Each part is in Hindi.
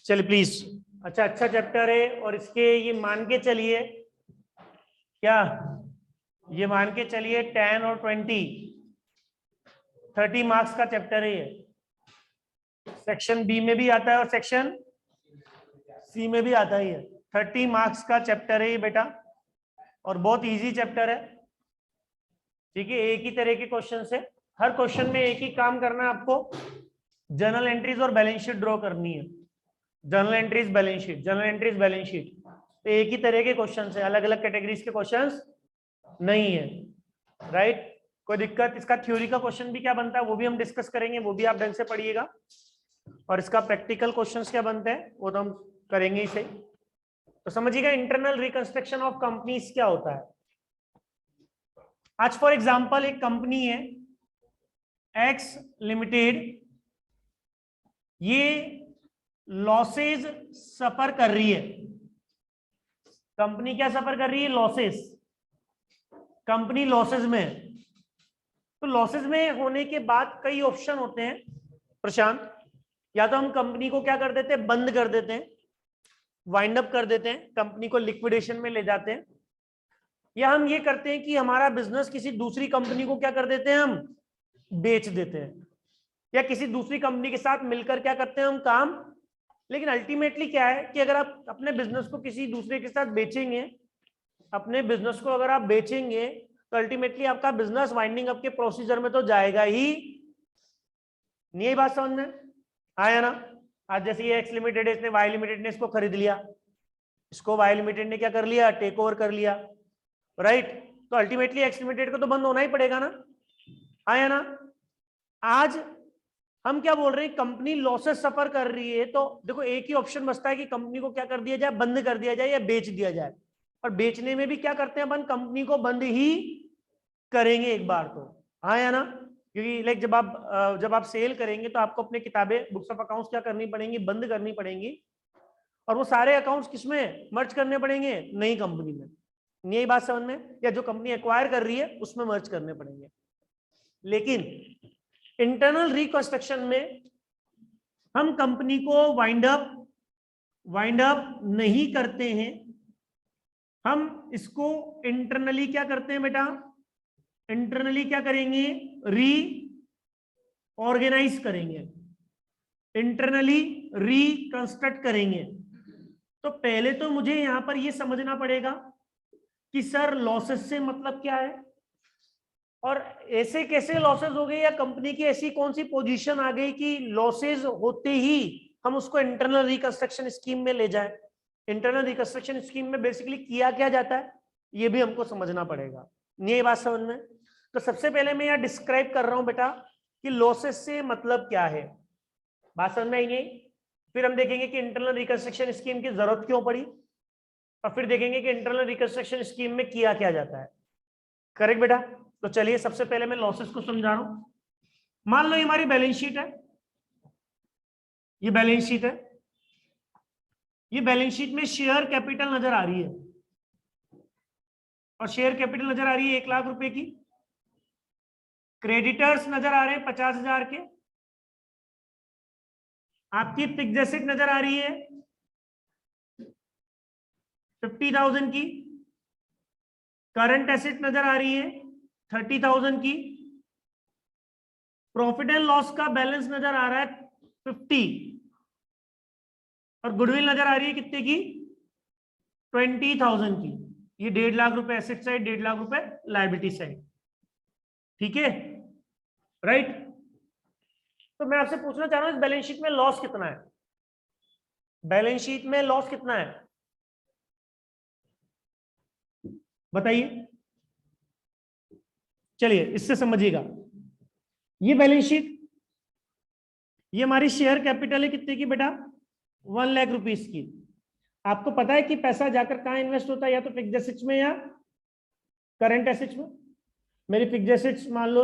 चलिए प्लीज। अच्छा चैप्टर है और इसके ये मान के चलिए क्या, ये मान के चलिए 10 और 30 मार्क्स का चैप्टर है ये। सेक्शन बी में भी आता है और सेक्शन सी में भी आता है ये। 30 मार्क्स का चैप्टर है ये बेटा, और बहुत इजी चैप्टर है। ठीक है, एक ही तरह के क्वेश्चन है, हर क्वेश्चन में एक ही काम करना है आपको, जर्नल एंट्रीज और बैलेंस शीट ड्रॉ करनी है। Journal entries balance sheet, journal entries balance sheet, तो एक ही तरह के क्वेश्चन है, अलग अलग कैटेगरीज के क्वेश्चंस नहीं है। राइट, कोई दिक्कत? इसका थ्योरी का क्वेश्चन भी क्या बनता है वो भी हम डिस्कस करेंगे, वो भी आप ढंग से पढ़िएगा। और इसका प्रैक्टिकल क्वेश्चंस क्या बनते हैं वो तो हम करेंगे ही सही। तो समझिएगा इंटरनल रिकंस्ट्रक्शन ऑफ कंपनीज क्या होता है। आज फॉर एग्जांपल एक कंपनी है एक्स लिमिटेड, ये लॉसेज सफर कर रही है। कंपनी क्या सफर कर रही है? लॉसेस। कंपनी लॉसेज में है। तो लॉसेज में होने के बाद कई ऑप्शन होते हैं प्रशांत, या तो हम कंपनी को क्या कर देते हैं, बंद कर देते हैं, वाइंड अप कर देते हैं, कंपनी को लिक्विडेशन में ले जाते हैं, या हम ये करते हैं कि हमारा बिजनेस किसी दूसरी कंपनी को क्या कर देते हैं, हम बेच देते हैं, या किसी दूसरी कंपनी के साथ मिलकर क्या करते हैं हम काम। लेकिन अल्टीमेटली क्या है कि अगर आप अपने बिजनेस को किसी दूसरे के साथ बेचेंगे, अपने बिजनेस को अगर आप बेचेंगे तो अल्टीमेटली आपका बिजनेस वाइंडिंग अप के प्रोसीजर में तो जाएगा ही नहीं। यही बात समझ में आया ना? आज जैसे ये एक्स लिमिटेड, इसने वाई लिमिटेड ने इसको खरीद लिया, इसको वाई लिमिटेड ने क्या कर लिया, टेक ओवर कर लिया। राइट, तो अल्टीमेटली एक्स लिमिटेड को तो बंद होना ही पड़ेगा ना। आया ना? आज हम क्या बोल रहे हैं, कंपनी लॉसेस सफर कर रही है, तो देखो एक ही ऑप्शन बचता है कि कंपनी को क्या कर दिया जाए, बंद कर दिया जाए या बेच दिया जाए। और बेचने में भी क्या करते हैं अपन, कंपनी को बंद ही करेंगे एक बार तो। हाँ या ना? क्योंकि लाइक जब आप सेल करेंगे तो आपको अपने किताबें, बुक्स ऑफ अकाउंट्स क्या करनी पड़ेंगी, बंद करनी पड़ेंगी, और वो सारे अकाउंट्स किसमें मर्ज करने पड़ेंगे, नई कंपनी में। यही बात समझ में? या जो कंपनी एक्वायर कर रही है उसमें मर्ज करने पड़ेंगे। लेकिन इंटरनल रिकंस्ट्रक्शन में हम कंपनी को वाइंड अप नहीं करते हैं, हम इसको इंटरनली क्या करते हैं बेटा, इंटरनली क्या करेंगे, री ऑर्गेनाइज करेंगे, इंटरनली रिकंस्ट्रक्ट करेंगे। तो पहले तो मुझे यहां पर यह समझना पड़ेगा कि सर लॉसेस से मतलब क्या है, और ऐसे कैसे लॉसेस हो गए, या कंपनी की ऐसी कौन सी पोजीशन आ गई कि लॉसेस होते ही हम उसको इंटरनल रिकंस्ट्रक्शन स्कीम में ले जाएं। इंटरनल रिकंस्ट्रक्शन स्कीम में बेसिकली किया क्या जाता है ये भी हमको समझना पड़ेगा। ये बात समझ में? तो सबसे पहले मैं यहाँ डिस्क्राइब कर रहा हूं बेटा कि लॉसेस से मतलब क्या है, बात समझ में आएगी। फिर हम देखेंगे कि इंटरनल रिकंस्ट्रक्शन स्कीम की जरूरत क्यों पड़ी, और फिर देखेंगे कि इंटरनल रिकंस्ट्रक्शन स्कीम में किया क्या जाता है। करेक्ट बेटा? तो चलिए सबसे पहले मैं लॉसेस को समझा रहा हूं। मान लो ये हमारी बैलेंस शीट है, ये बैलेंस शीट है, ये बैलेंस शीट में शेयर कैपिटल नजर आ रही है, और शेयर कैपिटल नजर आ रही है 1 लाख रुपए की। क्रेडिटर्स नजर आ रहे हैं 50,000 के। आपकी फिक्स्ड एसेट नजर आ रही है 50,000 की। करंट एसेट नजर आ रही है 30,000 की। प्रॉफिट एंड लॉस का बैलेंस नजर आ रहा है 50, और गुडविल नजर आ रही है कितने की, 20,000 की। ये 1.5 लाख रुपए एसेट साइड, 1.5 लाख रुपए लायबिलिटी साइड। ठीक है? राइट। तो मैं आपसे पूछना चाह रहा हूं इस बैलेंस शीट में लॉस कितना है, बैलेंस शीट में लॉस कितना है बताइए। चलिए इससे समझिएगा, ये बैलेंस शीट, ये हमारी शेयर कैपिटल है कितने की बेटा, 1 लाख रुपीस की। आपको पता है कि पैसा जाकर कहां इन्वेस्ट होता है, या तो फिक्स्ड एसेट्स में या करंट एसेट्स में। मेरी फिक्स्ड एसेट्स मान लो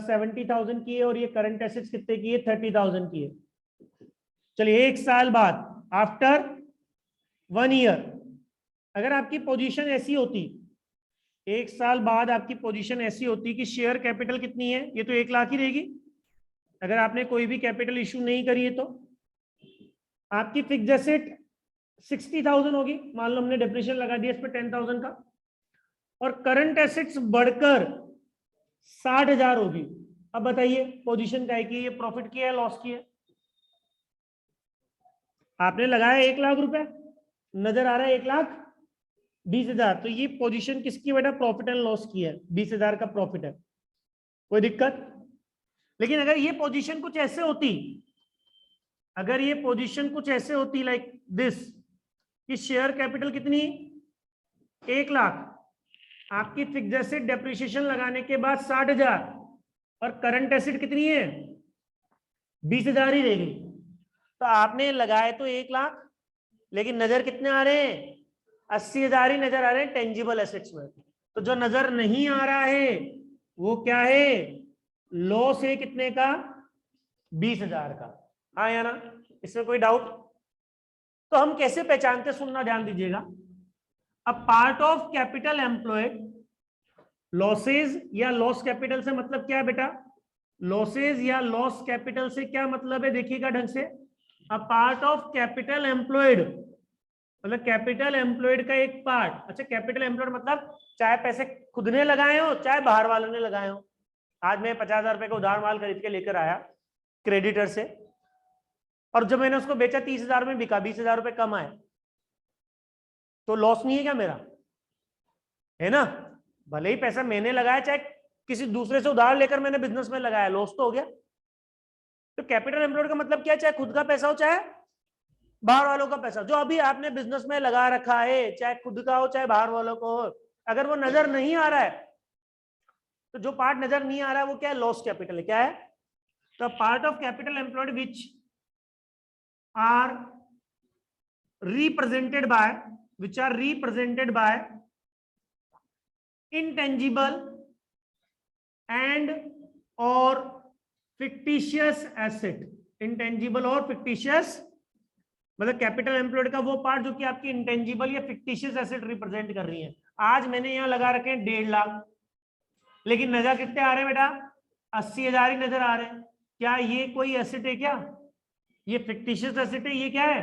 70,000 की है, और ये करंट एसेट्स कितने की है, 30,000 की है। चलिए 1 साल बाद, आफ्टर 1 ईयर, अगर आपकी पोजीशन ऐसी होती, 1 साल बाद आपकी पोजीशन ऐसी होती कि शेयर कैपिटल कितनी है, ये तो 1 लाख ही रहेगी, अगर आपने कोई भी कैपिटल इशू नहीं करी है तो। आपकी फिक्स्ड एसेट 60,000 होगी, मान लो हमने डेप्रिसिएशन लगा दिया इस पे 10,000 का, और करंट एसेट्स बढ़कर 60,000 होगी। अब बताइए पोजीशन क्या है कि ये प्रॉफिट की है लॉस की है? आपने लगाया 1,00,000 रुपए, नजर आ रहा है 1,20,000, तो ये पोजीशन किसकी बेटा? प्रॉफिट एंड लॉस की है, 20,000 का प्रॉफिट है, कोई दिक्कत? लेकिन अगर ये पोजीशन कुछ ऐसे होती, अगर ये पोजीशन कुछ ऐसे होती लाइक दिस, कि शेयर कैपिटल कितनी 1,00,000, आपकी फिक्स्ड एसेट डेप्रिसिएशन लगाने के बाद 60,000, और करंट एसेट कितनी है 20,000 ही रहेगी, तो आपने लगाए तो 1,00,000, लेकिन नजर कितने आ रहे हैं? 80,000 ही नजर आ रहे हैं टेंजिबल एसेट्स में। तो जो नजर नहीं आ रहा है वो क्या है? लॉस है कितने का? 20,000 का। हाँ या ना? इसमें कोई डाउट? तो हम कैसे पहचानते, सुनना ध्यान दीजिएगा। A part of capital employed, losses या लॉस कैपिटल से मतलब क्या है बेटा? लॉसेज या लॉस कैपिटल से क्या मतलब है, देखिएगा ढंग से। A part of capital employed, मतलब कैपिटल एम्प्लॉयड का एक पार्ट। अच्छा, कैपिटल एम्प्लॉयड मतलब चाहे पैसे खुद ने लगाए हो चाहे बाहर वालों ने लगाए हो। आज मैं 50,000 रुपए का उधार माल खरीद के लेकर आया क्रेडिटर से, और जब मैंने उसको बेचा 30,000 में बिका, 20,000 रुपए कम आए, तो लॉस नहीं है क्या मेरा? है ना? भले ही पैसा मैंने लगाया चाहे किसी दूसरे से उधार लेकर मैंने बिजनेस में लगाया, लॉस तो हो गया। तो कैपिटल एम्प्लॉयड का मतलब क्या है? चाहे खुद का पैसा हो चाहे बाहर वालों का पैसा, जो अभी आपने बिजनेस में लगा रखा है, चाहे खुद का हो चाहे बाहर वालों को हो, अगर वो नजर नहीं आ रहा है, तो जो पार्ट नजर नहीं आ रहा है वो क्या है? लॉस कैपिटल है। क्या है? तो part of capital employed which are represented by, which are represented by intangible and or fictitious asset। intangible और fictitious मतलब कैपिटल एम्प्लॉयड का वो पार्ट जो कि आपकी इंटेंजिबल या फिक्टिशियस एसेट रिप्रेजेंट कर रही है। आज मैंने यहां लगा रखे हैं 1,50,000, लेकिन नजर कितने आ रहे हैं बेटा? 80,000 ही नजर आ रहे हैं। क्या ये कोई एसेट है क्या? ये फिक्टिशियस एसेट है? ये क्या है?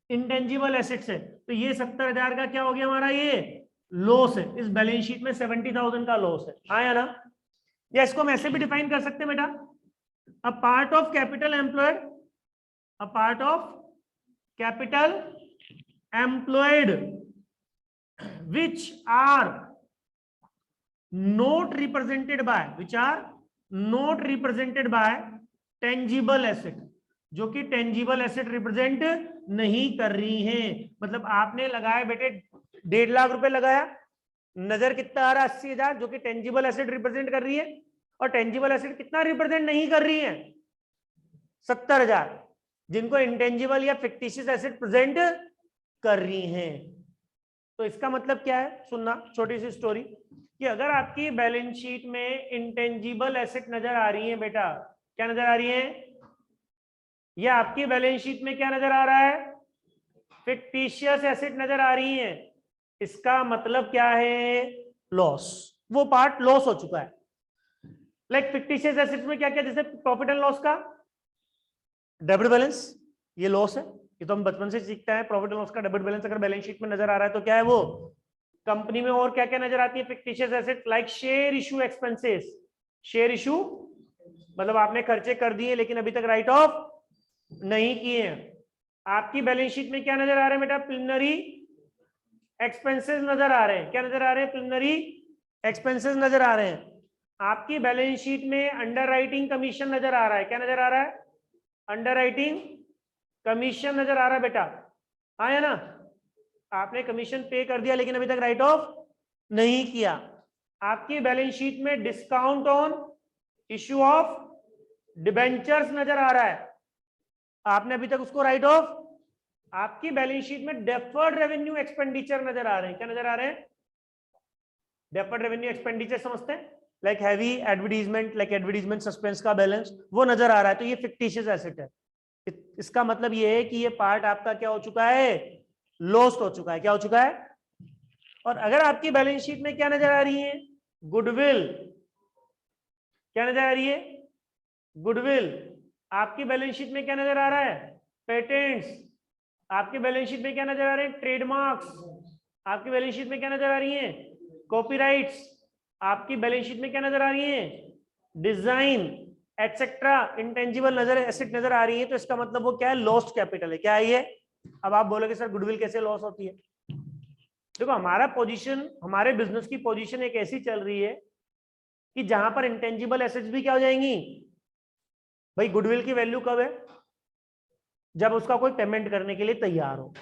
इंटेंजिबल एसेट्स है। तो ये 70,000 का क्या हो गया हमारा? ये लॉस है। इस बैलेंस शीट में 70,000 का लॉस है। आया ना? या इसको हम ऐसे भी डिफाइन कर सकते हैं बेटा, a part of capital employed, a part of capital employed which are not represented by, which are not represented by tangible asset, जो कि टेंजिबल एसेट रिप्रेजेंट नहीं कर रही हैं। मतलब आपने लगाया बेटे 1,50,000 रुपए लगाया, नजर कितना आ रहा? 80,000, जो कि टेंजिबल एसेट रिप्रेजेंट कर रही है, और टेंजिबल एसेट कितना रिप्रेजेंट नहीं कर रही है? 70,000, जिनको इंटेंजिबल या फिक्टिशियस एसेट प्रेजेंट कर रही हैं। तो इसका मतलब क्या है? सुनना, छोटी सी स्टोरी, कि अगर आपकी बैलेंस शीट में इंटेंजिबल एसेट नजर आ रही है बेटा, क्या नजर आ रही है? या आपकी बैलेंस शीट में क्या नजर आ रहा है? फिक्टिशियस एसेट नजर आ रही है, इसका मतलब क्या है? लॉस। वो पार्ट लॉस हो चुका है। लाइक फिक्टिशियस एसेट में क्या क्या, जैसे प्रॉफिट एंड लॉस का डेबिट बैलेंस, ये लॉस है। ये तो हम बचपन से सीखते हैं, प्रॉफिट एंड लॉस का डेबिट बैलेंस अगर बैलेंस शीट में नजर आ रहा है तो क्या है वो? कंपनी में और क्या क्या नजर आती है fictitious asset? Like share issue expenses. Share issue मतलब आपने खर्चे कर दिए लेकिन अभी तक राइट ऑफ नहीं किए हैं। आपकी बैलेंस शीट में क्या नजर आ रहे हैं बेटा? प्रिलिमिनरी एक्सपेंसेस नजर आ रहे हैं। क्या नजर आ रहे हैं? प्रिलिमिनरी एक्सपेंसेस नजर आ रहे हैं। आपकी बैलेंस शीट में अंडर राइटिंग कमीशन नजर आ रहा है। क्या नजर आ रहा है? अंडर राइटिंग कमीशन नजर आ रहा है बेटा। हाँ है ना? आपने कमीशन पे कर दिया लेकिन अभी तक राइट ऑफ नहीं किया। आपकी बैलेंस शीट में discount on issue of debentures नजर आ रहा है, आपने अभी तक उसको राइट ऑफ। आपकी बैलेंस शीट में डेफर्ड रेवेन्यू एक्सपेंडिचर नजर आ रहे हैं। क्या नजर आ रहे हैं? डेफर्ड रेवेन्यू एक्सपेंडिचर समझते हैं, like heavy advertisement, like advertisement suspense का बैलेंस वो नजर आ रहा है, तो ये फिक्टिशियस एसेट है। इसका मतलब ये है कि ये पार्ट आपका क्या हो चुका है? लॉस्ट हो चुका है। क्या हो चुका है? और अगर आपकी बैलेंस शीट में क्या नजर आ रही है? गुडविल। क्या नजर आ रही है? गुडविल। आपकी बैलेंस शीट में क्या नजर आ रहा है? पेटेंट्स। आपके बैलेंस शीट में क्या नजर आ रहे हैं? ट्रेडमार्क्स। आपकी बैलेंस शीट में क्या नजर आ रही है? कॉपीराइट्स। आपकी बैलेंस शीट में क्या नजर आ रही है? Design etcetera. इंटेंजिबल नजर एसेट नजर आ रही है, तो इसका मतलब वो क्या है? लॉस्ट कैपिटल है। क्या है ये? अब आप बोलोगे सर गुडविल कैसे लॉस होती है? देखो हमारा पोजीशन, हमारे बिजनेस की पोजीशन एक ऐसी चल रही है कि जहां पर इंटेंजिबल एसेट्स भी क्या हो जाएंगी भाई? गुडविल की वैल्यू कब है? जब उसका कोई पेमेंट करने के लिए तैयार हो।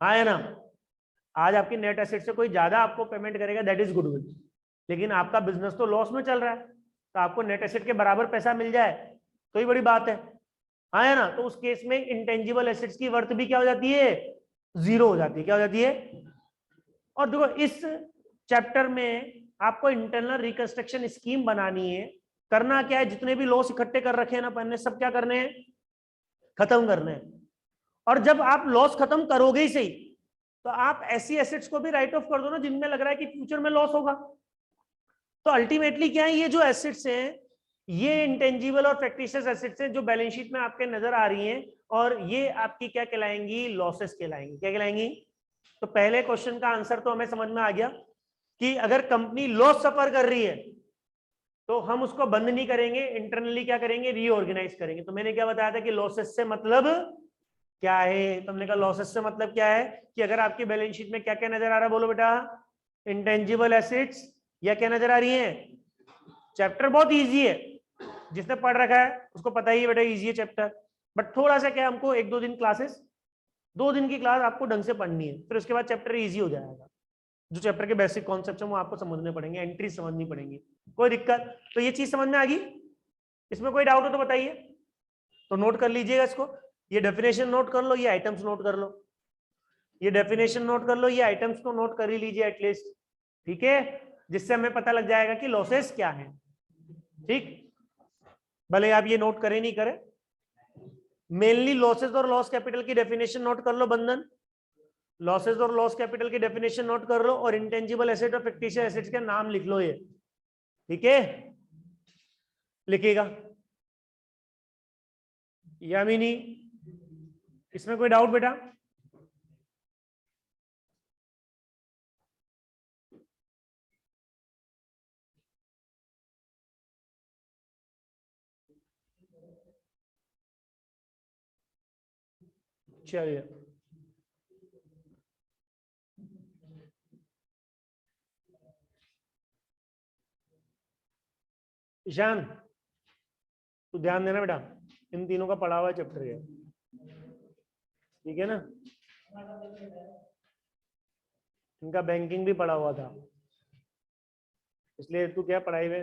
हाँ है ना? आज आपकी नेट एसेट से कोई ज्यादा आपको पेमेंट करेगा, दैट इज गुडविल। लेकिन आपका बिजनेस तो लॉस में चल रहा है, तो आपको नेट एसेट के बराबर पैसा मिल जाए तो ही बड़ी बात है। हाँ है ना? तो उस केस में इंटेंजिबल एसेट्स की वर्थ भी क्या हो जाती है? जीरो हो जाती है। क्या हो जाती है? और देखो इस चैप्टर में आपको इंटरनल रिकंस्ट्रक्शन स्कीम बनानी है। करना क्या है? जितने भी लॉस इकट्ठे कर रखे हैं ना पहले, सब क्या करने हैं? खत्म करने हैं। और जब आप लॉस खत्म करोगे ही सही, तो आप ऐसी एसेट्स को भी राइट ऑफ कर दो ना जिनमें लग रहा है कि फ्यूचर में लॉस होगा। तो अल्टीमेटली क्या है? ये जो एसेट्स हैं, ये इंटेंजिबल और फैक्टिशियस एसेट्स हैं जो बैलेंस शीट में आपके नजर आ रही हैं, और ये आपकी क्या कहलाएंगी? लॉसेस कहलाएंगी। क्या कहलाएंगी? तो पहले क्वेश्चन का आंसर तो हमें समझ में आ गया कि अगर कंपनी लॉस सफर कर रही है तो हम उसको बंद नहीं करेंगे, इंटरनली क्या करेंगे? रीऑर्गेनाइज करेंगे। तो मैंने क्या बताया था कि लॉसेस से मतलब क्या है? तुमने कहा लॉसेस से मतलब क्या है? कि अगर आपकी बैलेंस शीट में क्या क्या नजर आ रहा है? बोलो बेटा। इंटेंजिबल एसेट्स या क्या नजर आ रही है? चैप्टर बहुत इजी है, जिसने पढ़ रखा है उसको पता ही है बेटा इजी है चैप्टर। बट थोड़ा सा क्या, हमको एक दो दिन क्लासेस, 2 दिन की क्लास आपको ढंग से पढ़नी है, फिर उसके बाद चैप्टर इजी हो जाएगा। जो चैप्टर के बेसिक कॉन्सेप्ट हैं वो आपको समझने पड़ेंगे, एंट्री समझनी पड़ेंगी। कोई दिक्कत? तो ये चीज समझ में आ गई? इसमें कोई डाउट हो तो बताइए। तो नोट कर लीजिएगा इसको। ये डेफिनेशन नोट कर लो, ये आइटम्स नोट कर लो। ये डेफिनेशन नोट कर लो, ये आइटम्स को नोट कर ही लीजिए एटलीस्ट। ठीक है? जिससे हमें पता लग जाएगा कि लॉसेस क्या है। ठीक? भले आप ये नोट करें नहीं करें, मेनली लॉसेस और लॉस कैपिटल की डेफिनेशन नोट कर लो बंधन। लॉसेस और लॉस कैपिटल की डेफिनेशन नोट कर लो, और इंटेंजिबल एसेट और फिक्टिशियस एसेट्स के नाम लिख लो ये। ठीक है? लिखिएगा। यामिनी, इसमें कोई डाउट बेटा? चलिए। ईशान, तू ध्यान देना बेटा, इन तीनों का पढ़ा हुआ चैप्टर है। ठीक है ना? इनका बैंकिंग भी पढ़ा हुआ था, इसलिए तू क्या पढ़ाई में।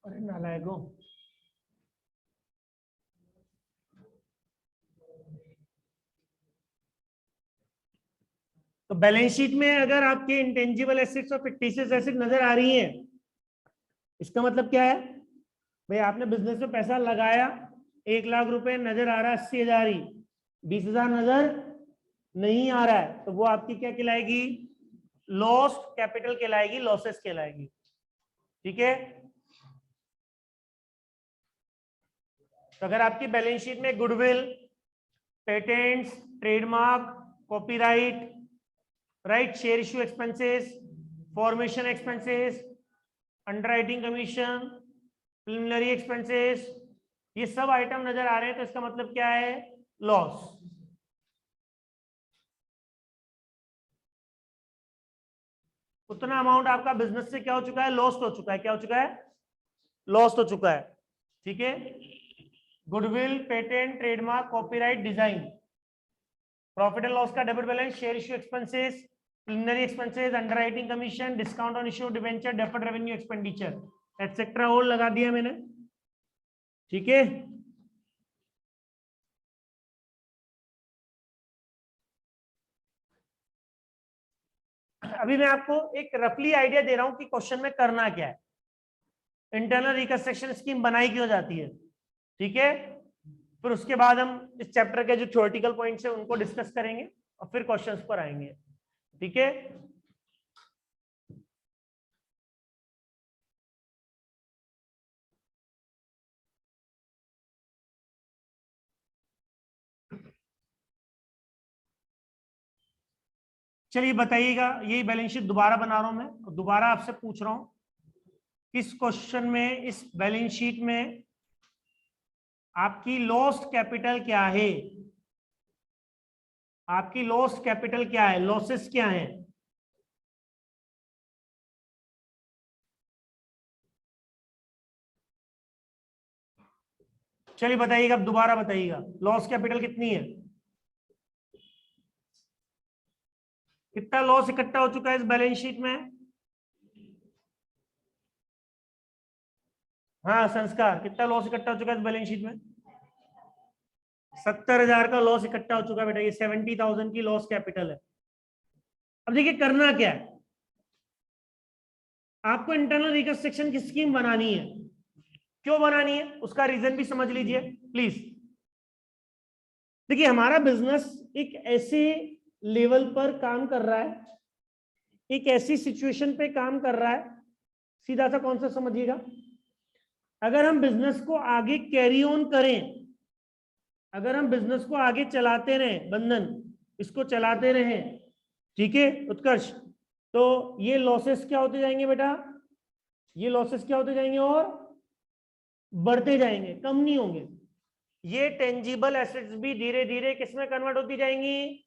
अरे नालायको, तो बैलेंस शीट में अगर आपके इंटेंजिबल एसेट्स और फिक्टिशियस एसेट नजर आ रही हैं, इसका मतलब क्या है भाई? आपने बिजनेस में पैसा लगाया, 1 लाख रुपए नजर आ रहा है, 80,000 ही, 20,000 नजर नहीं आ रहा है, तो वो आपकी क्या कहलाएगी? लॉस्ट कैपिटल कहलाएगी, लॉसेस कहलाएगी। ठीक है? तो अगर आपकी बैलेंस शीट में goodwill, patents, trademark, copyright, right, share issue expenses, formation expenses, underwriting commission, preliminary expenses, ये सब आइटम नजर आ रहे हैं तो इसका मतलब क्या है? लॉस। उतना अमाउंट आपका बिजनेस से क्या हो चुका है? लॉस्ट हो चुका है। क्या हो चुका है? लॉस्ट हो चुका है। ठीक है, goodwill, patent, trademark, copyright, design, profit and loss का debit balance, share issue expenses, preliminary expenses, underwriting commission, discount on issue debenture, deferred revenue expenditure etcetera और लगा दिया मैंने। ठीक है, अभी मैं आपको एक रफली आइडिया दे रहा हूं कि क्वेश्चन में करना क्या है, इंटरनल रिकंस्ट्रक्शन स्कीम बनाई क्यों जाती है। ठीक है, फिर उसके बाद हम इस चैप्टर के जो थ्योरेटिकल पॉइंट्स है उनको डिस्कस करेंगे और फिर क्वेश्चंस पर आएंगे। ठीक है, चलिए बताइएगा, यही बैलेंस शीट दोबारा बना रहा हूं मैं और दोबारा आपसे पूछ रहा हूं किस क्वेश्चन में इस बैलेंस शीट में आपकी लॉस्ट कैपिटल क्या है? आपकी लॉस्ट कैपिटल क्या है? लॉसेस क्या है? चलिए बताइएगा, अब दोबारा बताइएगा, लॉस कैपिटल कितनी है? कितना लॉस इकट्ठा हो चुका है इस बैलेंस शीट में? हाँ संस्कार, कितना लॉस इकट्ठा हो चुका है इस बैलेंस शीट में? 70,000 का लॉस इकट्ठा हो चुका है बेटा, ये 70,000 की लॉस कैपिटल है। अब देखिए करना क्या है, आपको इंटरनल रिकंस्ट्रक्शन की स्कीम बनानी है। क्यों बनानी है उसका रीजन भी समझ लीजिए प्लीज। देखिए हमारा बिजनेस एक ऐसे लेवल पर काम कर रहा है, एक ऐसी सिचुएशन पे काम कर रहा है, सीधा सा कॉन्सेप्ट समझिएगा, अगर हम बिजनेस को आगे कैरी ऑन करें, अगर हम बिजनेस को आगे चलाते रहें, बंधन इसको चलाते रहें, ठीक है उत्कर्ष, तो ये लॉसेस क्या होते जाएंगे बेटा? ये लॉसेस क्या होते जाएंगे और बढ़ते जाएंगे, कम नहीं होंगे। ये टेंजिबल एसेट्स भी धीरे धीरे किसमें कन्वर्ट होती जाएंगी?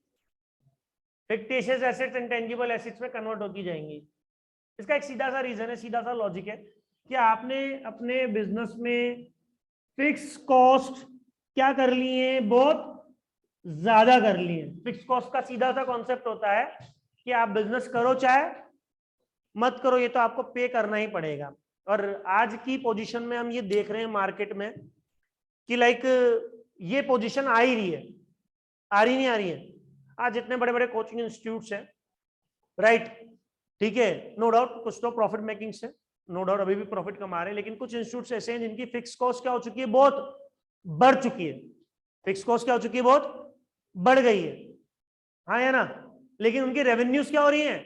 फिक्टिशियस एसेट्स, इंटेंजिबल एसेट्स में कन्वर्ट होती जाएंगी। इसका एक सीधा सा रीजन है, सीधा सा लॉजिक है कि आपने अपने बिजनेस में फिक्स कॉस्ट क्या कर ली है? बहुत ज्यादा कर ली है। फिक्स कॉस्ट का सीधा सा कॉन्सेप्ट होता है कि आप बिजनेस करो चाहे मत करो, ये तो आपको पे करना ही पड़ेगा। और आज की पोजीशन में हम ये देख रहे हैं मार्केट में कि लाइक ये पोजीशन आ ही रही है, आ रही नहीं आ रही है। आज जितने बड़े बड़े कोचिंग इंस्टीट्यूट्स हैं, राइट, ठीक है, नो डाउट कुछ तो प्रॉफिट मेकिंग से, नो डाउट अभी भी प्रॉफिट कमा रहे हैं, लेकिन कुछ इंस्टीट्यूट्स ऐसे हैं जिनकी फिक्स कॉस्ट क्या हो चुकी है? बहुत बढ़ चुकी है। फिक्स कॉस्ट क्या हो चुकी है? बहुत बढ़ गई है, हाँ या ना? लेकिन उनकी रेवेन्यूज क्या हो रही है?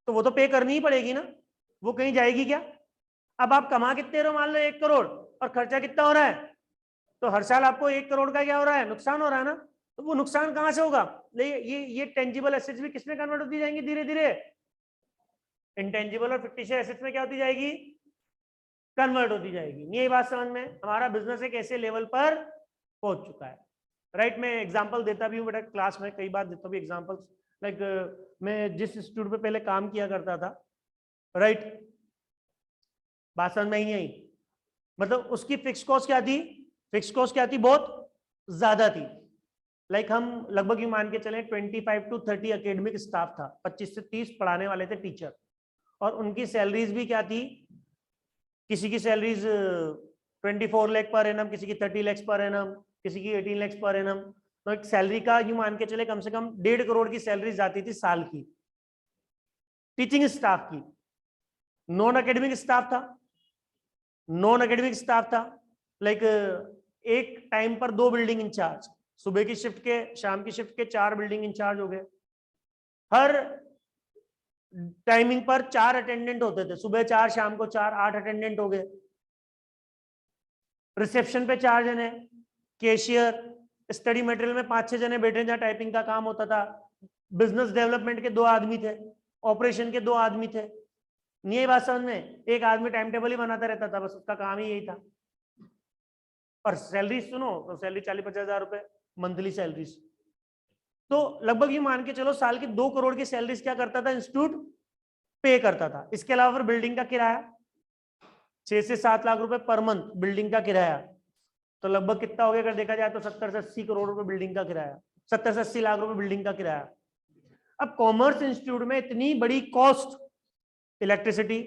तो वो तो पे करनी ही पड़ेगी ना, वो कहीं जाएगी क्या? अब आप कमा कितने रहे हो? मान लो 1 करोड़ और खर्चा कितना हो रहा है? तो हर साल आपको 1 करोड़ का क्या हो रहा है? नुकसान हो रहा है ना। तो वो नुकसान कहां से होगा? ये टेंजिबल एसेट्स भी किसमें कन्वर्ट होती जाएंगी? धीरे धीरे इंटेंजिबल और फिक्टिशियस एसेट्स में क्या होती जाएगी? कन्वर्ट होती जाएगी। ये बात समझ में? हमारा बिजनेस एक ऐसे लेवल पर पहुंच चुका है, राइट। मैं एग्जांपल देता भी हूँ बेटा, क्लास में कई बार देता हूँ एग्जांपल्स। लाइक मैं जिस इंस्टीट्यूट पे पहले काम किया करता था, राइट, बात समझ में ही नहीं आई? मतलब उसकी फिक्स कॉस्ट क्या थी? फिक्स कॉस्ट क्या थी? बहुत ज्यादा थी। लाइक हम लगभग ये मान के चले 25 to 30 एकेडमिक स्टाफ था, 25 से 30 पढ़ाने वाले थे टीचर, और उनकी सैलरीज भी क्या थी? किसी की सैलरीज 24 लाख पर एनम, किसी की 30 लाख पर एनम, किसी की 18 लाख पर एनम। तो एक सैलरी का यूं मान के चले कम से कम 1.5 करोड़ की सैलरी जाती थी साल की, टीचिंग स्टाफ की। नॉन एकेडमिक स्टाफ था, नॉन एकेडमिक स्टाफ था, लाइक एक टाइम पर 2 बिल्डिंग इंचार्ज, सुबह की शिफ्ट के शाम की शिफ्ट के 4 बिल्डिंग इंचार्ज हो गए। हर टाइमिंग पर 4 अटेंडेंट होते थे, सुबह 4 शाम को 4, 8 अटेंडेंट हो गए। रिसेप्शन पे 4 जने, कैशियर, स्टडी मटेरियल में 5-6 जने बैठे जहाँ टाइपिंग का काम होता था, बिजनेस डेवलपमेंट के 2 आदमी थे, ऑपरेशन के 2 आदमी थे। नहीं है बात समझ में? एक आदमी टाइम टेबल ही बनाता रहता था, बस उसका काम ही यही था। और सैलरी सुनो तो सैलरी 40-50 हजार रुपए मंथली सैलरीज। तो लगभग ये मान के चलो साल की 2 करोड़ की सैलरीज क्या करता था इंस्टीट्यूट पे करता था। इसके अलावा फिर बिल्डिंग का किराया 6 से 7 लाख रुपए पर मंथ बिल्डिंग का किराया, तो लगभग कितना हो गया अगर देखा जाए तो 70 से 80 करोड़ रुपए बिल्डिंग का किराया, 70 से 80 लाख रुपए बिल्डिंग का किराया। अब कॉमर्स इंस्टीट्यूट में इतनी बड़ी कॉस्ट, इलेक्ट्रिसिटी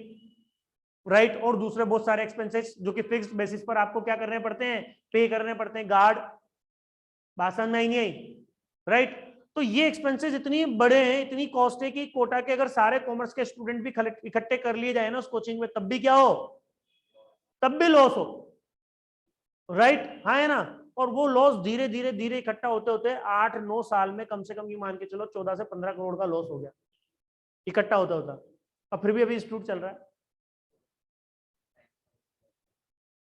राइट, और दूसरे बहुत सारे एक्सपेंसेस जो कि फिक्स्ड बेसिस पर आपको क्या करने पड़ते हैं, पे करने पड़ते हैं, गार्ड, बात समझ में नहीं आई राइट। तो ये एक्सपेंसेस इतनी बड़े हैं, इतनी कॉस्ट है कि कोटा के अगर सारे कॉमर्स के स्टूडेंट भी इकट्ठे कर लिए जाए ना उस कोचिंग में, तब भी क्या हो, तब भी लॉस हो राइट। हाँ है ना। और वो लॉस धीरे धीरे धीरे इकट्ठा होते होते 8-9 साल में कम से कम ये मान के चलो 14 से 15 करोड़ का लॉस हो गया इकट्ठा होता होता। अब फिर भी अभी इंस्टीट्यूट चल रहा है,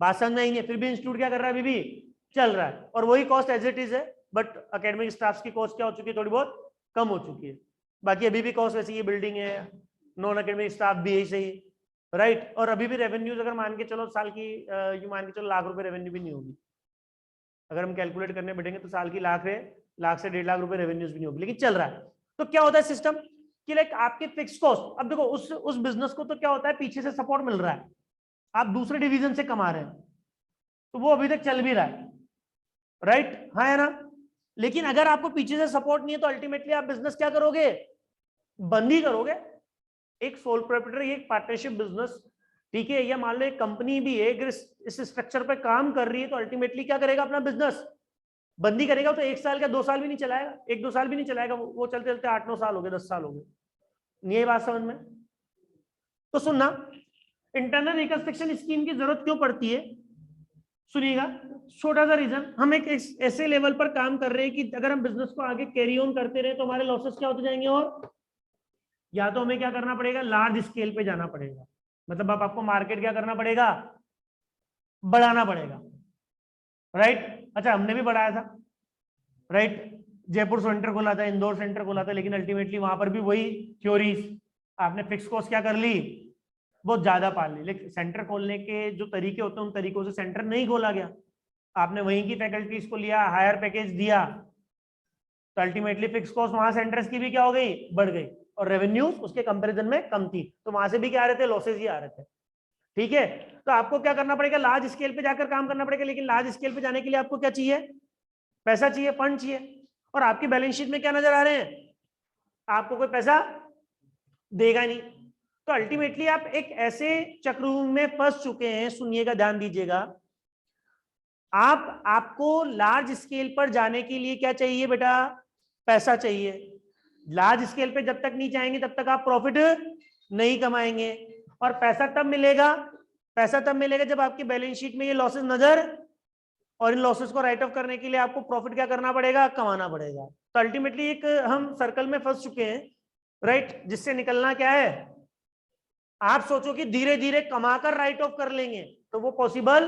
बात समझ में आई नहीं, फिर भी इंस्टीट्यूट क्या कर रहा है, अभी भी चल रहा है, और वही कॉस्ट एज इट इज है। बट एकेडमिक स्टाफ की कॉस्ट क्या हो चुकी है, थोड़ी बहुत कम हो चुकी है। बाकी अभी भी कॉस्ट वैसी, ये बिल्डिंग है, नॉन एकेडमिक स्टाफ भी यही सही राइट। और अभी भी रेवेन्यूज अगर मान के चलो साल की ये मान के चलो लाख रुपए रेवेन्यू भी नहीं होगी, अगर हम कैलकुलेट करने बैठेंगे तो साल की लाख से 1.5 लाख रुपए रेवेन्यूज भी नहीं होगी, लेकिन चल रहा है। तो क्या होता है सिस्टम कि लाइक आपके फिक्स कॉस्ट, अब देखो उस बिजनेस को तो क्या होता है पीछे से सपोर्ट मिल रहा है, आप दूसरे डिवीजन से कमा रहे हैं, तो वो अभी तक चल भी रहा है राइट। हाँ है ना। लेकिन अगर आपको पीछे से सपोर्ट नहीं है तो अल्टीमेटली आप बिजनेस क्या करोगे, बंद ही करोगे। एक सोल प्रोप्राइटरी, एक पार्टनरशिप बिजनेस, ठीक है, या मान लो एक कंपनी भी है, अगर इस स्ट्रक्चर पे काम कर रही है तो अल्टीमेटली क्या करेगा, अपना बिजनेस बंदी करेगा। तो 1 साल का 2 साल भी नहीं चलाएगा, 1-2 साल भी नहीं चलाएगा, वो चलते चलते 8-9 साल हो गए, 10 साल हो गए। नहीं है बात समझ में? तो सुनना, इंटरनल रिकंस्ट्रक्शन स्कीम की जरूरत क्यों पड़ती है, सुनिएगा। छोटा सा रीजन, हम एक ऐसे लेवल पर काम कर रहे हैं कि अगर हम बिजनेस को आगे कैरी ऑन करते रहे तो हमारे लॉसेस क्या होते जाएंगे, और या तो हमें क्या करना पड़ेगा, लार्ज स्केल पे जाना पड़ेगा, मतलब अब आपको मार्केट क्या करना पड़ेगा, बढ़ाना पड़ेगा राइट। अच्छा हमने भी बढ़ाया था राइट, जयपुर सेंटर खोला था, इंदौर सेंटर खोला था, लेकिन अल्टीमेटली वहां पर भी वही थ्योरीज, आपने फिक्स कॉस्ट क्या कर ली, बहुत ज्यादा पाल ली। लेकिन सेंटर खोलने के जो तरीके होते हैं उन तरीकों से सेंटर नहीं खोला गया, आपने वहीं की फैकल्टीज को लिया, हायर पैकेज दिया, तो अल्टीमेटली फिक्स कॉस्ट वहां सेंटर्स की भी क्या हो गई, बढ़ गई, और रेवेन्यूज उसके कंपैरिजन में कम थी, तो वहां से भी क्या आ रहे थे, लॉसेज ही आ रहे थे। ठीक है, तो आपको क्या करना पड़ेगा, लार्ज स्केल पे जाकर काम करना पड़ेगा, लेकिन लार्ज स्केल पे जाने के लिए आपको क्या चाहिए, पैसा चाहिए, फंड चाहिए, और आपकी बैलेंस शीट में क्या नजर आ रहे हैं, आपको कोई पैसा देगा नहीं। तो अल्टीमेटली आप एक ऐसे चक्रव्यूह में फंस चुके हैं, सुनिएगा, ध्यान दीजिएगा। आपको लार्ज स्केल पर जाने के लिए क्या चाहिए बेटा, पैसा चाहिए। लार्ज स्केल पे जब तक नहीं जाएंगे तब तक आप प्रॉफिट नहीं कमाएंगे, और पैसा तब मिलेगा जब आपकी बैलेंस शीट में ये लॉसेस नजर, और इन लॉसेस को राइट ऑफ करने के लिए आपको प्रॉफिट क्या करना पड़ेगा, कमाना पड़ेगा। तो अल्टीमेटली एक हम सर्कल में फंस चुके हैं राइट, जिससे निकलना क्या है, आप सोचो कि धीरे धीरे कमाकर राइट ऑफ कर लेंगे तो वो पॉसिबल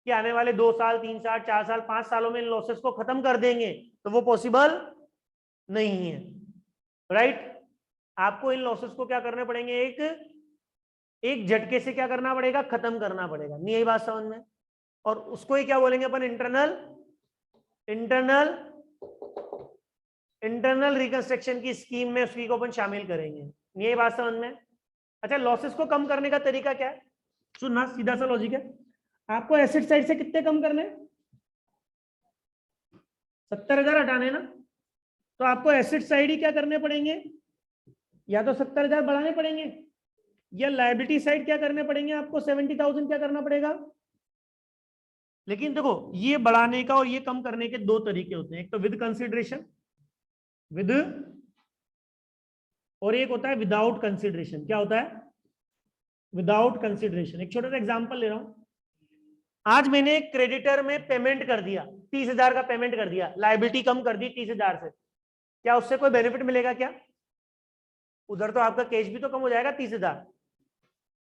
कि आने वाले 2 साल 3 साल 4 साल 5 सालों में इन लॉसेस को खत्म कर देंगे, तो वो पॉसिबल नहीं है राइट। आपको इन लॉसेस को क्या करने पड़ेंगे, एक झटके से क्या करना पड़ेगा, खत्म करना पड़ेगा। नहीं यही बात समझ में? और उसको ही क्या बोलेंगे अपन, इंटरनल रिकंस्ट्रक्शन की स्कीम में उसकी को अपन शामिल करेंगे। नहीं यही बात समझ में? अच्छा लॉसेस को कम करने का तरीका क्या है, सुनना, सीधा सा लॉजिक है। आपको एसेट साइड से कितने कम करने, 70,000 हटाने ना, तो आपको एसेट साइड ही क्या करने पड़ेंगे, या तो 70,000 बढ़ाने पड़ेंगे, या लायबिलिटी साइड क्या करने पड़ेंगे, आपको 70,000 क्या करना पड़ेगा। लेकिन देखो ये बढ़ाने का और ये कम करने के 2 तरीके होते हैं, एक तो विद कंसिडरेशन, और एक होता है विदाउट कंसिडरेशन। क्या होता है, विदाउट कंसिडरेशन। एक छोटा सा एग्जांपल ले रहा हूं, आज मैंने क्रेडिटर में पेमेंट कर दिया, 30,000 का पेमेंट कर दिया, लायबिलिटी कम कर दी 30,000 से, क्या उससे कोई बेनिफिट मिलेगा क्या, उधर तो आपका कैश भी तो कम हो जाएगा 30,000,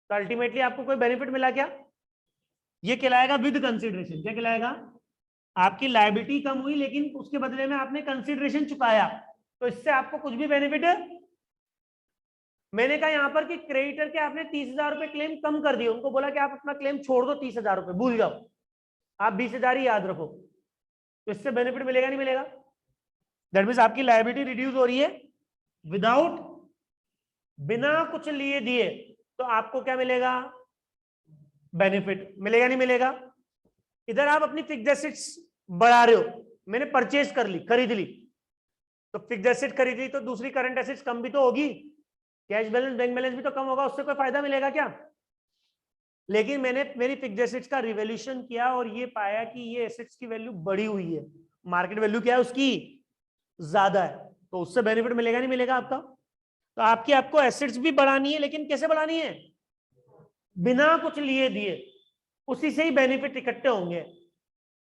तो अल्टीमेटली आपको कोई बेनिफिट मिला क्या, ये कहलाएगा विद कंसिडरेशन। क्या कहलाएगा? आपकी लायबिलिटी कम हुई लेकिन उसके बदले में आपने कंसिडरेशन चुकाया, तो इससे आपको कुछ भी बेनिफिट है। मैंने कहा यहां पर कि क्रेडिटर के आपने 30,000 रुपए क्लेम कम कर दिए, उनको बोला कि आप अपना क्लेम छोड़ दो 30,000 रुपए, भूल जाओ, आप 20,000 ही याद रखो, तो इससे बेनिफिट मिलेगा नहीं मिलेगा? दैट मीन्स आपकी लायबिलिटी रिड्यूस हो रही है विदाउट, बिना कुछ लिए दिए, तो आपको क्या मिलेगा? बेनिफिट मिलेगा नहीं मिलेगा? इधर आप अपनी फिक्स्ड एसेट्स बढ़ा रहे हो, मैंने परचेज कर ली, खरीद ली, तो फिक्स्ड एसेट खरीदी तो दूसरी करंट एसेट्स कम भी तो होगी, कैश बैलेंस बैंक बैलेंस भी तो कम होगा, उससे कोई फायदा मिलेगा क्या? लेकिन मैंने मेरी फिक्स्ड एसेट्स का रिवैल्यूएशन किया और ये पाया कि ये एसेट्स की वैल्यू बढ़ी हुई है, मार्केट वैल्यू क्या है उसकी ज्यादा है, तो उससे बेनिफिट मिलेगा नहीं मिलेगा आपका? तो आपको एसेट्स भी बढ़ानी है, लेकिन कैसे बढ़ानी है? बिना कुछ लिए दिए, उसी से ही बेनिफिट इकट्ठे होंगे,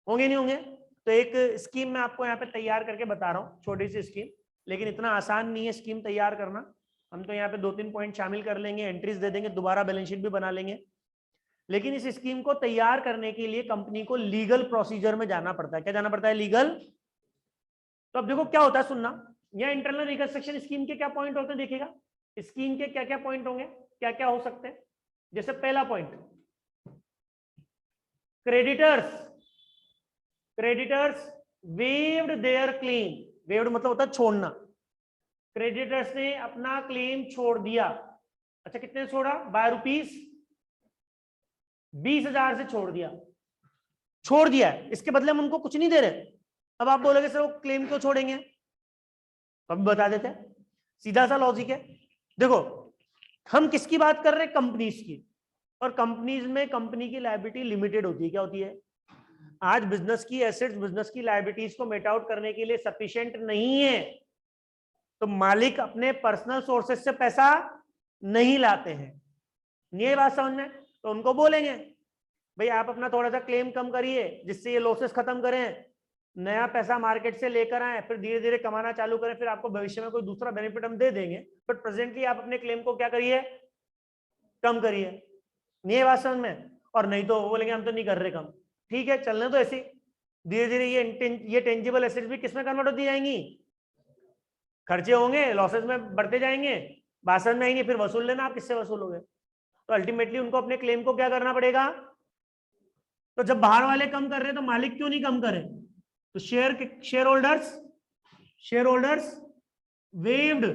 होंगे नहीं होंगे? तो एक स्कीम मैं आपको यहाँ पे तैयार करके बता रहा हूँ, छोटी सी स्कीम, लेकिन इतना आसान नहीं है स्कीम तैयार करना। हम तो यहाँ पे 2-3 पॉइंट शामिल कर लेंगे, एंट्रीज दे देंगे, दोबारा बैलेंस शीट भी बना लेंगे, लेकिन इस स्कीम को तैयार करने के लिए कंपनी को लीगल प्रोसीजर में जाना पड़ता है। क्या जाना पड़ता है? लीगल। तो अब देखो क्या होता है, सुनना, यहाँ इंटरनल रिकंस्ट्रक्शन स्कीम के क्या पॉइंट होते हैं, देखिएगा स्कीम के क्या क्या पॉइंट होंगे, क्या क्या हो सकते हैं। जैसे पहला point, creditors waived their claim, waived मतलब होता है छोड़ना, क्रेडिटर्स ने अपना क्लेम छोड़ दिया। अच्छा कितने छोड़ा? बाय रुपीस 20,000 से छोड़ दिया, छोड़ दिया है, इसके बदले हम उनको कुछ नहीं दे रहे। अब आप बोलोगे सर वो क्लेम क्यों छोड़ेंगे, तो हम बता देते हैं, सीधा सा लॉजिक है। देखो हम किसकी बात कर रहे हैं? कंपनीज की, और कंपनीज में कंपनी की लायबिलिटी लिमिटेड होती है। क्या होती है? आज बिजनेस की एसेट्स, बिजनेस की लायबिलिटीज को मेट आउट करने के लिए सफिशिएंट नहीं है, तो मालिक अपने पर्सनल सोर्सेस से पैसा नहीं लाते हैं। ये बात समझ में? तो उनको बोलेंगे भाई आप अपना थोड़ा सा क्लेम कम करिए जिससे ये लॉसेस खत्म करें, नया पैसा मार्केट से लेकर आए, फिर धीरे धीरे कमाना चालू करें, फिर आपको भविष्य में कोई दूसरा बेनिफिट हम दे देंगे, बट प्रेजेंटली आप अपने क्लेम को क्या करिए? कम करिए। ये बात समझ में? और नहीं तो वो बोलेंगे हम तो नहीं कर रहे कम, ठीक है चलने तो ऐसे धीरे धीरे ये टेंजिबल एसेट्स भी किसमें कन्वर्ट होती जाएंगी? खर्चे होंगे, लॉसेस में बढ़ते जाएंगे, बासन में आएंगे, फिर वसूल लेना, आप किससे वसूलोगे? तो अल्टीमेटली उनको अपने क्लेम को क्या करना पड़ेगा? तो जब बाहर वाले कम कर रहे हैं तो मालिक क्यों नहीं कम करे? तो shareholders waived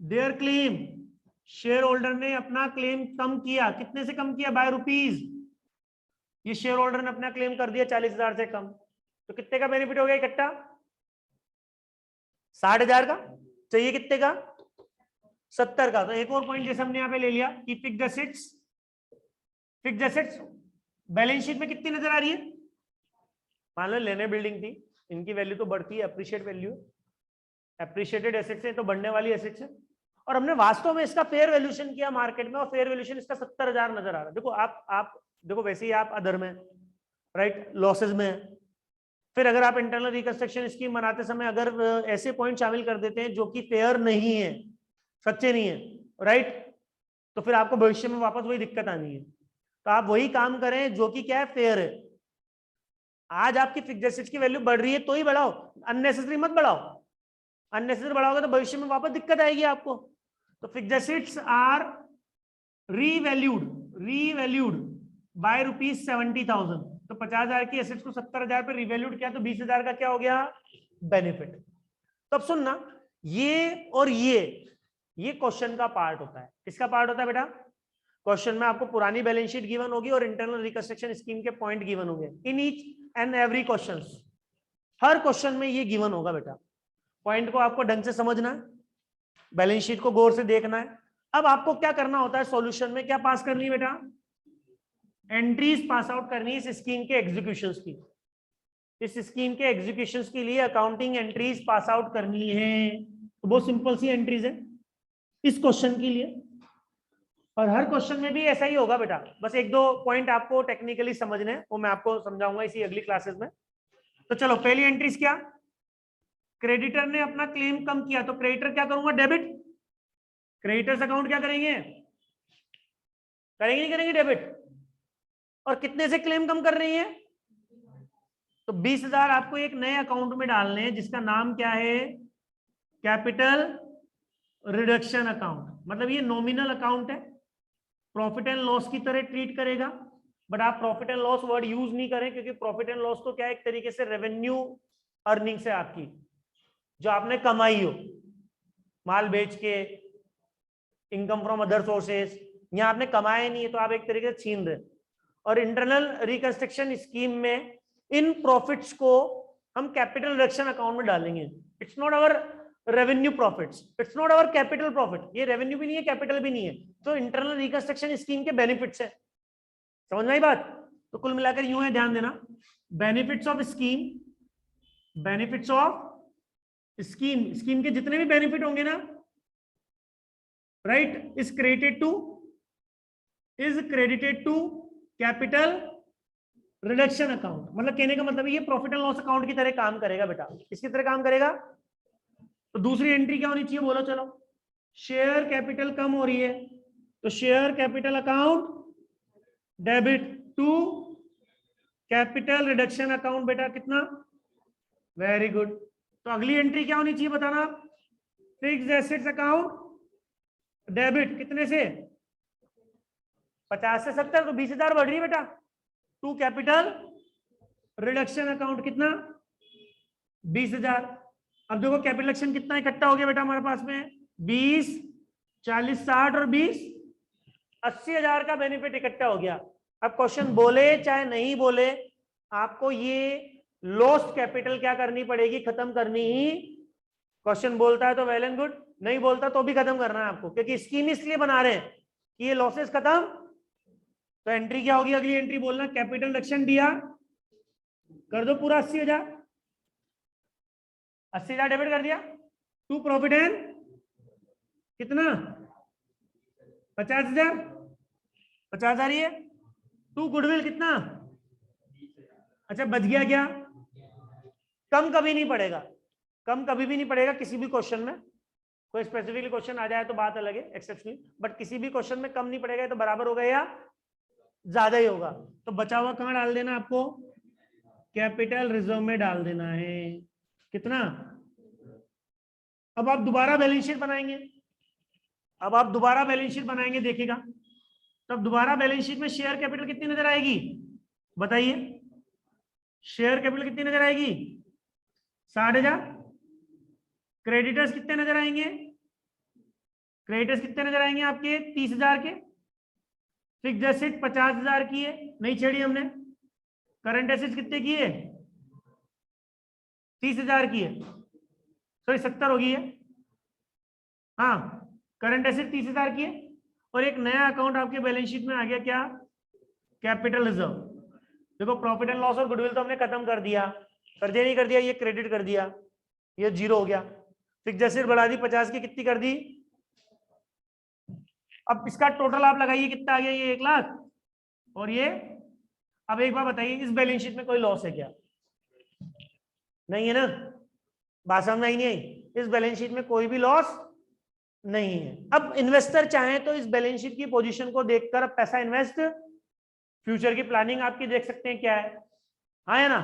their claim, shareholder ने अपना क्लेम कम किया, कितने से कम किया? By rupees. ये शेयर होल्डर ने अपना क्लेम कर दिया 40,000 से कम, तो कितने का बेनिफिट हो गया इकट्ठा? 60,000 का। चाहिए कितने का? 70 का। तो एक और पॉइंट जैसे हमने यहाँ पे ले लिया कि फिक्स्ड एसेट्स बैलेंस शीट में कितनी नजर आ रही है? मान लो लेने बिल्डिंग थी, इनकी वैल्यू तो बढ़ती है, अप्रिशिएट वैल्यू, एप्रिशिएटेड एसेट्स है तो बढ़ने वाली एसेट्स है, और हमने वास्तव में इसका फेयर वैल्यूएशन किया मार्केट में, और फेयर वैल्यूएशन इसका 70,000 नजर आ रहा है। देखो आप देखो वैसे ही आप अदर में, राइट, लॉसेज में, फिर अगर आप इंटरनल रिकंस्ट्रक्शन स्कीम बनाते समय अगर ऐसे पॉइंट शामिल कर देते हैं जो कि फेयर नहीं है, सच्चे नहीं है, राइट, तो फिर आपको भविष्य में वापस वही दिक्कत आनी है। तो आप वही काम करें जो कि क्या है? फेयर है। आज आपकी फिक्स्ड एसेट्स की वैल्यू बढ़ रही है तो ही बढ़ाओ, अननेसेसरी मत बढ़ाओ, अननेसेसरी बढ़ाओगे तो भविष्य में वापस दिक्कत आएगी आपको। तो fixed assets are revalued by rupees 70,000, तो 50,000 की एसेट्स को 70,000 पे रीवैल्यूड किया तो 20,000 का क्या हो गया? बेनिफिट। तो अब सुनना, ये और ये क्वेश्चन का पार्ट होता है। किसका पार्ट होता है बेटा? क्वेश्चन में आपको पुरानी बैलेंस शीट गिवन होगी और इंटरनल रिकंस्ट्रक्शन स्कीम के पॉइंट गिवन होंगे in each and every question. Her question में ये गिवन होगा बेटा, पॉइंट को आपको ढंग से समझना है, बैलेंस शीट को गौर से देखना है। अब आपको क्या करना होता है सॉल्यूशन में? क्या पास करनी है बेटा? एंट्रीज पास आउट करनी है इस स्कीम के एग्जीक्यूशंस की। इस स्कीम के एग्जीक्यूशंस के लिए अकाउंटिंग एंट्रीज पास आउट करनी है, तो बहुत सिंपल सी एंट्रीज है इस क्वेश्चन के लिए, और हर क्वेश्चन में भी ऐसा ही होगा बेटा। बस एक दो पॉइंट आपको टेक्निकली समझने हैं, वो मैं आपको समझाऊंगा इसी अगली क्लासेस में। तो चलो पहली एंट्रीज क्या? क्रेडिटर ने अपना क्लेम कम किया, तो क्रेडिटर क्या करूंगा? डेबिट। क्रेडिटर्स अकाउंट क्या करेंगे? करेंगे नहीं करेंगे? डेबिट। और कितने से क्लेम कम कर रही है? तो 20,000 आपको एक नए अकाउंट में डालने हैं जिसका नाम क्या है? Capital reduction account. मतलब ये नॉमिनल अकाउंट है, प्रॉफिट एंड लॉस की तरह ट्रीट करेगा, बट आप profit and loss word use नहीं करें, क्योंकि प्रॉफिट एंड लॉस तो क्या है, एक तरीके से रेवेन्यू अर्निंग्स है आपकी, जो आपने कमाई हो माल बेच के, इनकम फ्रॉम अदर सोर्सेस। यहाँ आपने कमाया नहीं है तो आप एक तरीके से छीन रहे। और इंटरनल रिकंस्ट्रक्शन स्कीम में इन प्रॉफिट्स को हम कैपिटल रिडक्शन अकाउंट में डालेंगे। It's not our revenue profits, it's not our capital profit. ये रेवेन्यू भी नहीं है, कैपिटल भी नहीं है, तो इंटरनल रिकंस्ट्रक्शन स्कीम के बेनिफिट्स है। समझ में आई बात? तो कुल मिलाकर यूं है, ध्यान देना, benefits of scheme, benefits of scheme, scheme के जितने भी बेनिफिट होंगे ना, right, is credited to capital reduction account. मतलब कहने का मतलब ये प्रॉफिट एंड लॉस अकाउंट की तरह काम करेगा बेटा। किसकी तरह काम करेगा? तो दूसरी एंट्री क्या होनी चाहिए, बोलो चलो। शेयर कैपिटल कम हो रही है तो share capital account debit to capital reduction account. बेटा कितना? Very good. तो अगली एंट्री क्या होनी चाहिए बताना? फिक्स्ड एसेट्स अकाउंट डेबिट कितने से? 50 से 70, तो 20,000 बढ़ रही है बेटा, टू कैपिटल रिडक्शन अकाउंट कितना? 20,000। अब देखो कैपिटल रिडक्शन कितना इकट्ठा हो गया बेटा हमारे पास में? 20, 40, 60 और 20, 80,000 का बेनिफिट इकट्ठा हो गया। अब क्वेश्चन बोले चाहे नहीं बोले, आपको ये लॉस्ट कैपिटल क्या करनी पड़ेगी? खत्म करनी ही। क्वेश्चन बोलता है तो वेल एंड गुड, नहीं बोलता तो भी खत्म करना है आपको, क्योंकि स्कीम इसलिए बना रहे हैं कि ये लॉसेस खत्म। तो एंट्री क्या होगी? अगली एंट्री बोलना, कैपिटल रिडक्शन दिया, कर दो पूरा 80,000, 80,000 डेबिट कर दिया टू प्रॉफिट एंड कितना? 50,000, 50,000 ये टू गुडविल कितना? अच्छा बच गया क्या? कम कभी नहीं पड़ेगा, कम कभी भी नहीं पड़ेगा किसी भी क्वेश्चन में। कोई स्पेसिफिकली क्वेश्चन आ जाए तो बात अलग है, एक्सेप्शनली, बट किसी भी क्वेश्चन में कम नहीं पड़ेगा, तो बराबर होगा या ज्यादा ही होगा। तो बचा हुआ कहां डाल देना आपको? कैपिटल रिजर्व में डाल देना है। कितना? अब आप दोबारा बैलेंस शीट बनाएंगे, अब आप दोबारा बैलेंस शीट बनाएंगे, देखिएगा तब दोबारा बैलेंस शीट में शेयर कैपिटल कितनी नजर आएगी? बताइए, शेयर कैपिटल कितनी नजर आएगी? 60,000। क्रेडिटर्स कितने नजर आएंगे? क्रेडिटर्स कितने नजर आएंगे आपके? 30,000 के। फिक्स्ड एसेट 50,000 की है, नहीं छेड़ी हमने। करंट एसेट कितने की है? 30,000 की है, सॉरी 70 होगी है। हाँ, करंट एसेट 30,000 की है, और एक नया अकाउंट आपके बैलेंस शीट में आ गया, क्या? Capital reserve. देखो प्रॉफिट एंड लॉस और गुडविल तो हमने खत्म कर दिया, नहीं कर दिया, ये क्रेडिट कर दिया, ये 0 हो गया। फिक्स्ड एसेट बढ़ा दी 50 की, कितनी कर दी? अब इसका टोटल आप लगाइए, कितना आ गया? ये 1 लाख, और ये। अब एक बार बताइए, इस बैलेंस शीट में कोई लॉस है क्या? नहीं है ना? बात समझ में आई नहीं आई? इस बैलेंस शीट में कोई भी लॉस नहीं है। अब इन्वेस्टर चाहे तो इस बैलेंस शीट की पोजीशन को देखकर अब पैसा इन्वेस्ट, फ्यूचर की प्लानिंग आपकी देख सकते हैं क्या है। हाँ है ना?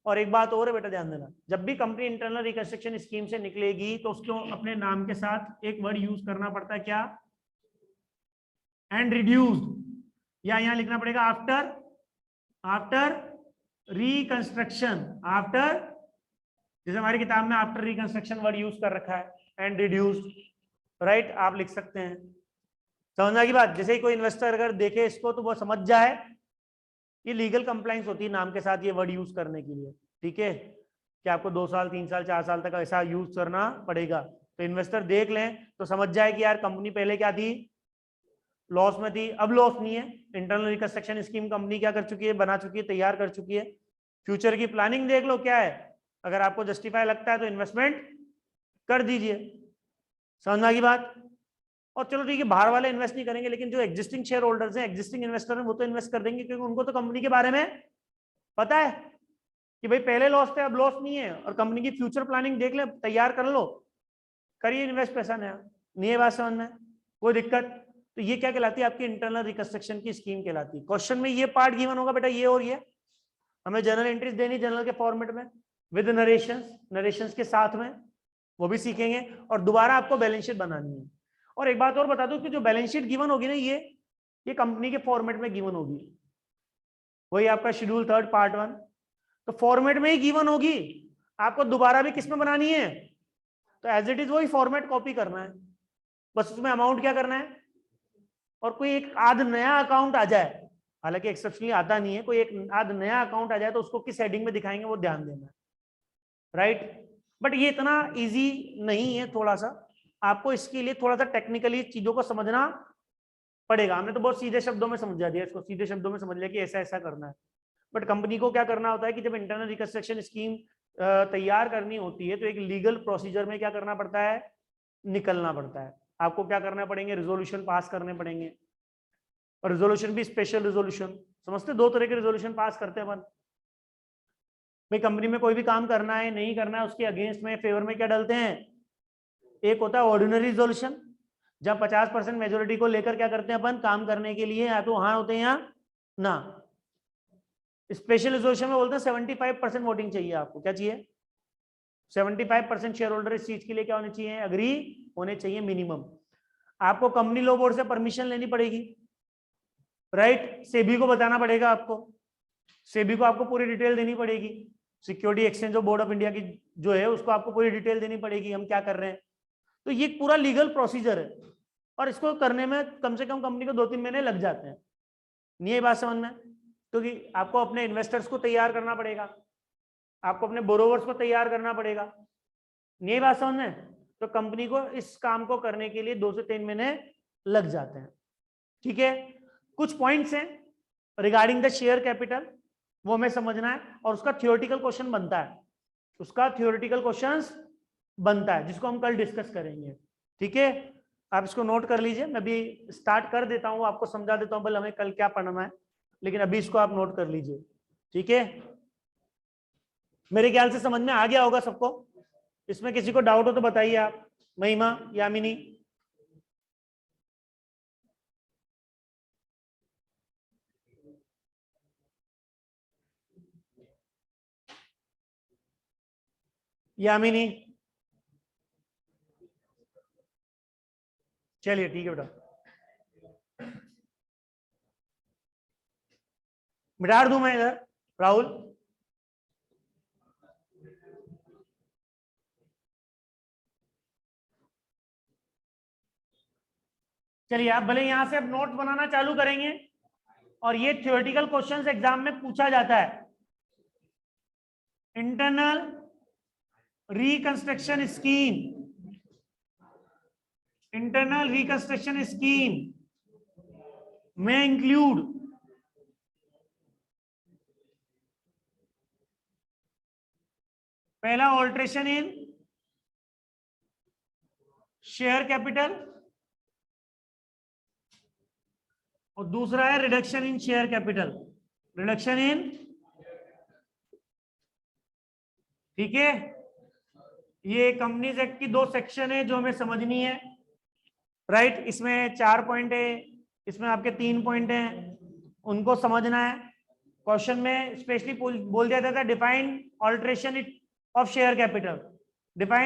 और एक बात और है बेटा, ध्यान देना, जब भी कंपनी इंटरनल रिकंस्ट्रक्शन स्कीम से निकलेगी तो उसको अपने नाम के साथ एक वर्ड यूज करना पड़ता है, क्या? एंड रिड्यूस्ड, या यहां लिखना पड़ेगा आफ्टर रिकंस्ट्रक्शन, आफ्टर, जैसे हमारी किताब में आफ्टर रिकंस्ट्रक्शन वर्ड यूज कर रखा है, एंड रिड्यूस्ड, राइट, आप लिख सकते हैं। समझना की बात? जैसे ही कोई इन्वेस्टर अगर देखे इसको तो वो समझ जाए कि लीगल कंप्लाइंस होती है नाम के साथ ये वर्ड यूज करने के लिए, ठीक है, कि आपको 2 साल 3 साल 4 साल तक ऐसा यूज करना पड़ेगा। तो इन्वेस्टर देख लें तो समझ जाए कि यार कंपनी पहले क्या थी? लॉस में थी, अब लॉस नहीं है। इंटरनल रिकंस्ट्रक्शन स्कीम कंपनी क्या कर चुकी है? बना चुकी है, तैयार कर चुकी है। फ्यूचर की प्लानिंग देख लो क्या है, अगर आपको जस्टिफाई लगता है तो इन्वेस्टमेंट कर दीजिए। समझना की बात? और चलो ठीक है, बाहर वाले इन्वेस्ट नहीं करेंगे, लेकिन जो एग्जिस्टिंग शेयर होल्डर्स हैं, एग्जिस्टिंग इन्वेस्टर हैं, वो तो इन्वेस्ट कर देंगे, क्योंकि उनको तो कंपनी के बारे में पता है कि भाई पहले लॉस थे, अब लॉस नहीं है, और कंपनी की फ्यूचर प्लानिंग देख ले, तैयार कर लो, करिए इन्वेस्ट पैसा नया। नहीं है बात समझ में? कोई दिक्कत? तो ये क्या कहलाती है? आपकी इंटरनल रिकंस्ट्रक्शन की स्कीम कहलाती है। क्वेश्चन में ये पार्ट गिवन होगा बेटा, ये और ये हमें जर्नल एंट्रीज देनी, जर्नल के फॉर्मेट में विद नरेशंस के साथ में, वो भी सीखेंगे। और दोबारा आपको बैलेंस शीट बनानी है। और एक बात और बता दूं कि जो बैलेंस शीट गिवन होगी ना, ये कंपनी के फॉर्मेट में गिवन होगी, वही आपका शेड्यूल 3 पार्ट 1, तो फॉर्मेट में ही गिवन होगी। आपको दोबारा भी किस में बनानी है? तो एज इट इज वही फॉर्मेट कॉपी करना है, बस उसमें अमाउंट क्या करना है। और कोई एक आध नया अकाउंट आ जाए, हालांकि एक्सेप्शनली आता नहीं है, कोई एक आध नया अकाउंट आ जाए तो उसको किस हेडिंग में दिखाएंगे वो ध्यान देना है, राइट। बट ये इतना इजी नहीं है, थोड़ा सा आपको इसके लिए थोड़ा सा टेक्निकली चीजों को समझना पड़ेगा। हमने तो बहुत सीधे शब्दों में समझा दिया, इसको सीधे शब्दों में समझ लिया कि ऐसा ऐसा करना है। बट कंपनी को क्या करना होता है कि जब इंटरनल रिकंस्ट्रक्शन स्कीम तैयार करनी होती है तो एक लीगल प्रोसीजर में क्या करना पड़ता है? निकलना पड़ता है। आपको क्या करना पड़ेंगे? रिजोल्यूशन पास करने पड़ेंगे। और रिजोल्यूशन भी स्पेशल रिजोल्यूशन, समझते? 2 तरह के रिजोल्यूशन पास करते हैं अपन। भाई कंपनी में कोई भी काम करना है नहीं करना है, उसके अगेंस्ट में फेवर में क्या डालते हैं? एक होता है ऑर्डिनरी रिजोल्यूशन, जब 50% मेजोरिटी को लेकर क्या करते हैं अपन काम करने के लिए, या तो हाँ होते हैं या ना। स्पेशल रिजोल्यूशन में बोलते हैं 75% वोटिंग चाहिए आपको। क्या चाहिए? 75% शेयर होल्डर इस चीज के लिए क्या होने चाहिए? अग्री होने चाहिए मिनिमम। आपको कंपनी लॉ बोर्ड से परमिशन लेनी पड़ेगी, राइट। सेबी को बताना पड़ेगा आपको, सेबी को आपको पूरी डिटेल देनी पड़ेगी। Security exchange of board of India की जो है उसको आपको पूरी डिटेल देनी पड़ेगी, हम क्या कर रहे हैं। तो ये पूरा लीगल प्रोसीजर है, और इसको करने में कम से कम कंपनी को 2-3 महीने लग जाते हैं। नहीं है बात समझ में? क्योंकि आपको अपने इन्वेस्टर्स को तैयार करना पड़ेगा, आपको अपने बोरोवर्स को तैयार करना पड़ेगा। नहीं बात समझ में? तो कंपनी को इस काम को करने के लिए 2 से 3 महीने लग जाते हैं, ठीक है। कुछ पॉइंट्स हैं रिगार्डिंग द शेयर कैपिटल, वो हमें समझना है, और उसका थ्योरेटिकल क्वेश्चन बनता है, उसका थ्योरेटिकल क्वेश्चंस बनता है, जिसको हम कल डिस्कस करेंगे, ठीक है। आप इसको नोट कर लीजिए, मैं भी स्टार्ट कर देता हूँ, आपको समझा देता हूँ भले हमें कल क्या पढ़ना है, लेकिन अभी इसको आप नोट कर लीजिए, ठीक है। मेरे ख्याल से समझ में आ गया होगा सबको। इसमें किसी को डाउट हो तो बताइए आप। महिमा, यामिनी? यामिनी? चलिए ठीक है बेटा, मिटा दूं मैं इधर। राहुल? चलिए आप भले यहां से अब नोट बनाना चालू करेंगे, और ये थ्योरेटिकल क्वेश्चंस एग्जाम में पूछा जाता है। Internal reconstruction scheme, internal reconstruction scheme में इंक्लूड पहला ऑल्ट्रेशन इन शेयर कैपिटल, और दूसरा है reduction in share capital, reduction in, ठीक है। ये कंपनीज एक्ट की 2 सेक्शन है जो हमें समझनी है, राइट। इसमें 4 पॉइंट है, इसमें आपके 3 पॉइंट हैं, उनको समझना है। क्वेश्चन में स्पेशली बोल दिया जाता है define alteration of share capital, define